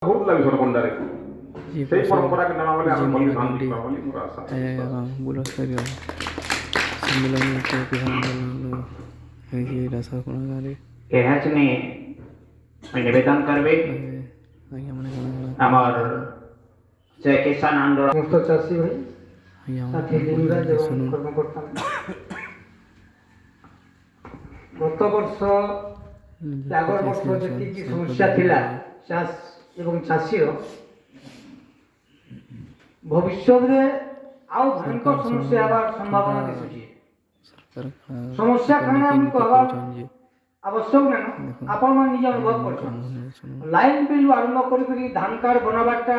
ବହୁତ ଲାଗେ ସରକଣ୍ଡାରେ ये ସେଇ फसल ପରମ୍ପରାକେ ନେବା ବେଲେ ଆମେ ଭଲ୍କି ଧାନ जिम्मेदारी ବିକବା ବୋଲି ମୋର ଆଶା। ବୁଲସ୍ତରୀୟ ସମ୍ମିଳନୀ ବିଧାନ ହେଇଛି ରାସାକୋଣ ଗାଁରେ ଏହା ଚିନି ନିବେଦନ କରିବେ ଆଜ୍ଞା ମାନେ କ'ଣ ଆମର ସେ କିଷାନ ଆନ୍ଦୋଳନ ସମସ୍ତ ଚାଷୀ ଭାଇ ଆଜ୍ଞା ସାଥୀ ଲିଙ୍ଗରାଜ ଏବଂ ଶୁଣୁ କର୍ମକର୍ତ୍ତା ଗତ ବର୍ଷ ଆଗର ବର୍ଷ ଯେତିକି ସମସ୍ୟା ଥିଲା ଚାଷ ଏବଂ ଚାଷୀର ଭବିଷ୍ୟତରେ ଆଉ ଭୟଙ୍କର ସମସ୍ୟା ହେବାର ସମ୍ଭାବନା ଦିଶୁଛି। ସମସ୍ୟା କାରଣ ଆମେ କହିବା ଆବଶ୍ୟକ ନାହିଁ, ଆପଣମାନେ ନିଜେ ଅନୁଭବ କରୁଛନ୍ତି। ଲାଇନ ବିଲ୍ ଆରମ୍ଭ କରି ଧାନ କାର୍ଡ ବନାବାରଟା,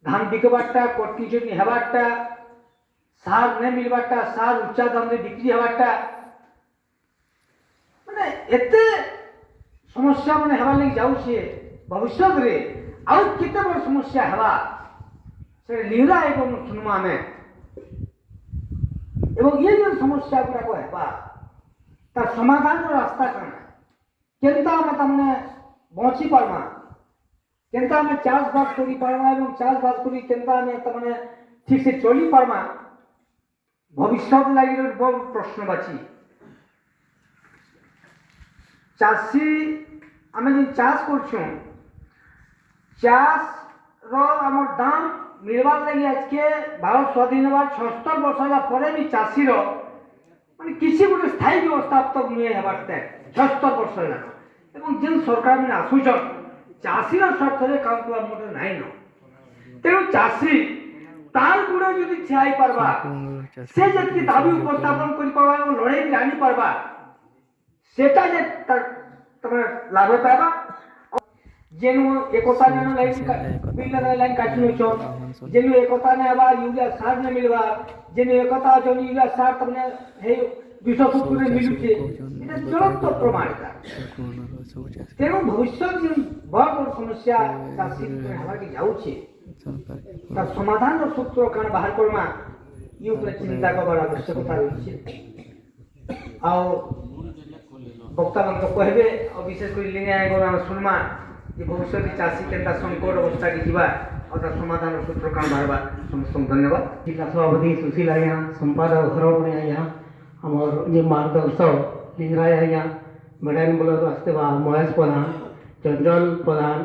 ଧାନ ବିକବାରଟା, କଟିଚୁନି ହେବାରଟା, ସାର नहीं मिलबारଟା, ସାର ଉଚ୍ଚା ଦାମରେ ବିକ୍ରି ହେବାରଟା, ମାନେ ଏତେ ସମସ୍ୟା ମାନେ ହେବାର ଲାଗି ଯାଉଛି। ଭବିଷ୍ୟତରେ ଆଉ କେତେ ବଡ଼ ସମସ୍ୟା ହେବା ସେ ଲିଙ୍ଗରା ଏବଂ ଶୁଣମା ଆମେ ଏବଂ ଇଏ ଯେନ୍ ସମସ୍ୟା ଗୁଡ଼ାକ ହେବା ତାର ସମାଧାନର ରାସ୍ତା କାଣା, କେନ୍ତା ଆମେ ତାମାନେ ବଞ୍ଚି ପାରମା, କେନ୍ତା ଆମେ ଚାଷବାସ କରି ପାରମା ଏବଂ ଚାଷବାସ କରି କେନ୍ତା ଆମେ ତାମାନେ ଠିକ୍ ସେ ଚଲି ପାରମା, ଭବିଷ୍ୟତ ଲାଗି ଗୋଟେ ବଡ଼ ପ୍ରଶ୍ନବାଚୀ। ଚାଷୀ ଆମେ ଯେନ୍ ଚାଷ କରୁଛୁଁ, ଚାଷର ଆମର ଦାମ ମିଳବାର ଲାଗି ଆଜକେ ଭାରତ ସ୍ୱାଧୀନ ହେବାର 76 ବର୍ଷ ହେଲା ପରେ ବି ଚାଷୀର ମାନେ କିଛି ଗୋଟେ ସ୍ଥାୟୀ ବ୍ୟବସ୍ଥା ତ ନୁହେଁ ହେବାର 76 ବର୍ଷ ହେଲା ଏବଂ ଯେନ୍ ସରକାର ମାନେ ଆସୁଛନ୍ ଚାଷୀର ସ୍ୱାର୍ଥରେ କାମ କରିବା ମୋଟେ ନାହିଁ ନ। ତେଣୁ ଚାଷୀ ତାର ଗୁଡ଼େ ଯଦି ଠିଆ ହେଇପାରବା, ସେ ଯେତିକି ଦାବି ଉପସ୍ଥାପନ କରିପାରବା ଏବଂ ଲଢ଼େଇ ବି ଆଣିପାରବା, ସେଟା ଯେ ତମେ ଲାଭ ପାଇବା। जेनु एकता ने लाइन काटी नछन, जेनु एकता ने हवा यूरिया सार ने मिलवा, जेनु एकता जन यूरिया सार तमने हे 270 ने मिलुचे, এটা জ্বলন্ত প্রমাণ। তেଣୁ ଭବିଷ୍ୟତ ଯେନ୍ ବଡ଼ ବଡ଼ ସମସ୍ୟା ଚାଷୀ ହେବାକେ ଯାଉଛି ତାର ସମାଧାନର ସୂତ୍ର କାଣ ବାହାର କର୍ମା ଇ ଉପରେ ଚିନ୍ତା କରବାର ଆବଶ୍ୟକତା ରହିଛି। ଆଉ ବକ୍ତାମାନଙ୍କୁ କହିବେ ଆଉ ବିଶେଷ କରି ଲିଙ୍ଗା ଏବଂ ଆମେ ଶୁଣମା যে ভবিষ্যতে চাষী কেনতা সংকট অবস্থাকে যা আর তার সমাধানের সূত্র কাণ বাড়বা। সমস্ত ধন্যবাদ। জিলা সভাপতি সুশীল আজ্ঞা, সম্পাদক হরমণি আজ্ঞা, আমার যে মার্গদর্শক লিঙ্গরাজ আজ্ঞা, বেড়াইন ব্লক আসতেবা মহেশ প্রধান, চঞ্চল প্রধান,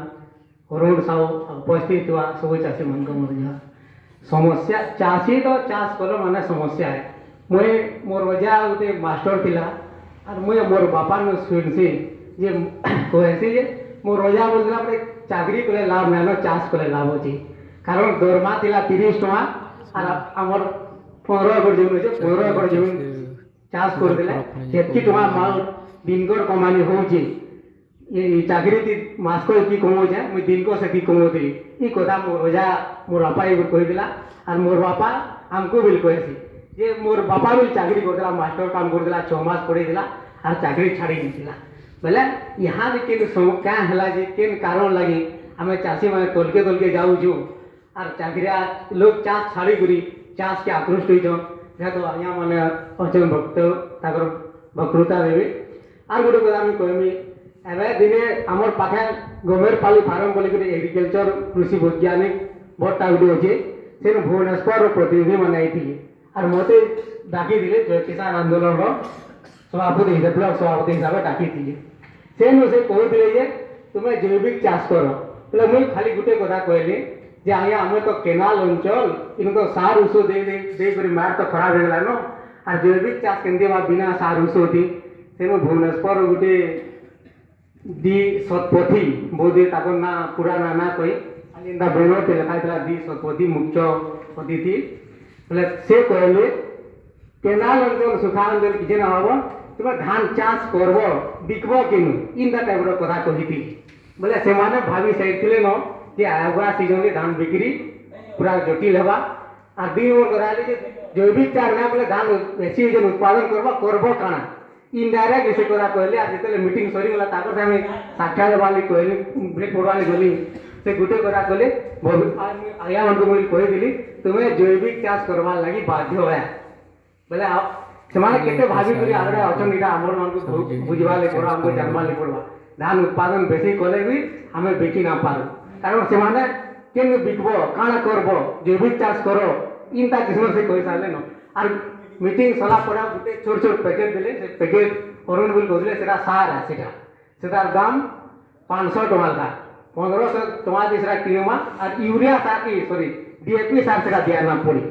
অরুণ সাহু উপস্থিত হওয়া সবু চাষী মান মধ্যে সমস্যা চাষী তো চাষ কল মানে সমস্যা है। মুই মোর অজা গোটে মাস্টর লা আর মুই মোর বাপার শুনছি যে কহেছি যে मोर रोजा बोलला अपने चाकरी कले लाभ ना चाष कले लाभ अछि, कारण दरमा थिला 30 टका और हमर 15 एकड़ जमीन अछि, 15 एकड़ जमीन चाष कर देले केतकी टका माल दिनकर कमानी होउछि। ये चाकरी ती मास को की कमो जे मु दिन को से की कमोती ई कथा मोर रोजा मोर बापा एगो कहि दिला और मोर बापा हमको बिल कहसी जे मोर बापा बिल चाकरी कर दिला, मास्टर काम कर दिला, 6 मास पढ़ी दिला और चाकरी छाड़ी दिला। बोले यहाँ भी केन क्या है जे केन कारण लगी आम चाषी मैंने तलके जाऊँ और चाकरिया लोग चाष छाड़ी करी चाष के आकृष्ट होन जेहेतु आज्ञा मैंने अच्छे भक्त ताकर वक्रता देवी। और गोटे कथा मुझे कहमी एवं दिने आमर पाखे गमेर पाली फार्म बोलिक एग्रिकलचर कृषि वैज्ञानिक बड़टा गोटे अच्छे से भुवनेश्वर प्रतिनिधि मैंने आई और मत डाकी जय किसान आंदोलन सभापति ब्लक सभापति हिसाब से डाकी से कहते जे तुम्हें जैविक चाष कर बोले मुझे खाली गोटे कथा कहली जे आज्ञा आम तो केनाल अंचल इन तो सार ऊष दे मार तो खराब हो गलान और जैविक चाष केमती बिना सार ऊष थी से भुवनेश्वर गोटे दी शतपथी बोधे ताकर ना पूरा ना कही बेनर से लिखाई दी शतपथी मुख्य अतिथि बोले से कहले केनाल अंचल सुखा अंचल किसी ना हम तुम्हें धान चाष करब बिकब केनु इंदा टाइप कथा कही बोले से माने भावी साइथिले न जे आगुआ सीजन में धान बिक्री पूरा जटिल हेबा और दी ओर कथा जे जैविक चाष ना बोले धान बेसी जन उत्पादन करब काना इनडायरेक्ट से कथा कहले आ जेतले मीटिंग सरी गला ताकर से हम साक्षात वाली कहली भेट पड़वाली गली से गुटे कथा कहले आया मन को मुझे कहि दिली तुम्हें जैविक चाष करबा लागि बाध्य है बोले ସେମାନେ କେତେ ଭାବି କରି ଆଗରେ ଅଛନ୍ ଏଇଟା ଆମର ମାନଙ୍କୁ ବୁଝିବା ଲାଗି ପଡବା, ଆମକୁ ଜାନବା ଲାଗି ପଡବା। धान उत्पादन बेसी कले भी हमें बेची ना पारू। କାରଣ ସେମାନେ କେମିତି ବିକବ କାଣା କରବ ଜୈବିକ ଚାଷ କର ଇନ୍ତା କିସ୍ମର ସେ କହି ସାରିଲେନ ଆର୍ ମିଟିଂ ସରିଲା ପରେ ଗୋଟେ ଛୋଟ ଛୋଟ ପ୍ୟାକେଟ୍ ଦେଲେ ସେ ପ୍ୟାକେଟ୍ ଅରୁଣ ବୋଲି କହୁଥିଲେ ସେଟା ସାର ସେଟା ସେଟାର ଦାମ 500 ଟଙ୍କା ଲେଖା 1500 ଟଙ୍କା ଦେଇ ସେଟା କିଣିମା ଆର୍ ୟୁରିଆ ସାର କି ସରି DAP ସାର ସେଟା ଦିଆନା ପଡ଼ି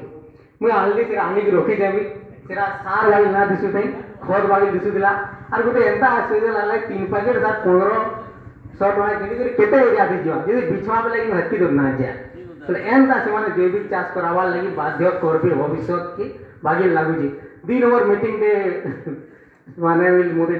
ମୁଇଁ ଆଣିଲି ସେଟା ଆଣିକି ରଖିଦେବି ସେଟା ସାର ବାଗି ନା ଦିଶୁଥାଏ ଖତ ବାଗି ଦିଶୁଥିଲା ଆର୍ ଗୋଟେ ଏନ୍ତା ଆସୁଥିଲା ଲାଗଲା 3 ପ୍ୟାକେଟ୍ ସାର 1500 ଟଙ୍କା କିଣିକରି କେତେ ଏରିଆ ଦେଇଯିବା ଯଦି ବିଛୁଆ ବେଲେ କି ହେତ୍କି ଦୂର ନା ଯା ତାହେଲେ ଏନ୍ତା ସେମାନେ ଜୈବିକ ଚାଷ କରାବାର ଲାଗି ବାଧ୍ୟ କରବେ ଭବିଷ୍ୟତ କି ବାଗି ଲାଗୁଛି 2 ନମ୍ବର ମିଟିଂରେ ମାନେ ମୋତେ